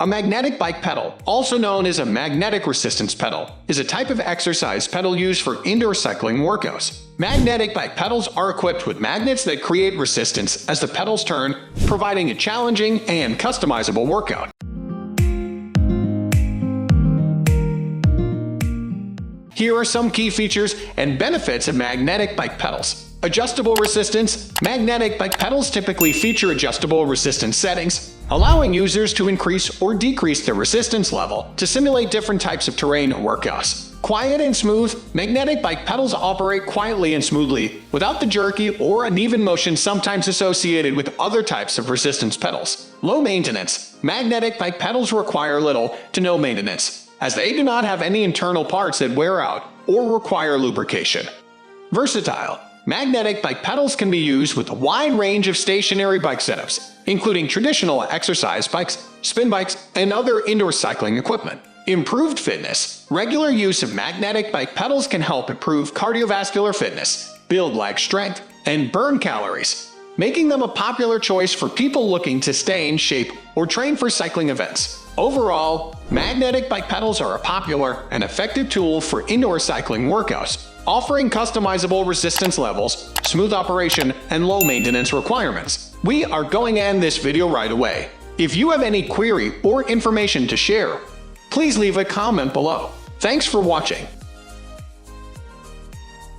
A magnetic bike pedal, also known as a magnetic resistance pedal, is a type of exercise pedal used for indoor cycling workouts. Magnetic bike pedals are equipped with magnets that create resistance as the pedals turn, providing a challenging and customizable workout. Here are some key features and benefits of magnetic bike pedals. Adjustable resistance. Magnetic bike pedals typically feature adjustable resistance settings, allowing users to increase or decrease their resistance level to simulate different types of terrain or workouts. Quiet and smooth. Magnetic bike pedals operate quietly and smoothly, without the jerky or uneven motion sometimes associated with other types of resistance pedals. Low maintenance. Magnetic bike pedals require little to no maintenance, as they do not have any internal parts that wear out or require lubrication. Versatile. Magnetic bike pedals can be used with a wide range of stationary bike setups, including traditional exercise bikes, spin bikes, and other indoor cycling equipment. Improved fitness. Regular use of magnetic bike pedals can help improve cardiovascular fitness, build leg strength, and burn calories, making them a popular choice for people looking to stay in shape or train for cycling events. Overall, magnetic bike pedals are a popular and effective tool for indoor cycling workouts, offering customizable resistance levels, smooth operation, and low maintenance requirements. We are going to end this video right away. If you have any query or information to share, please leave a comment below. Thanks for watching.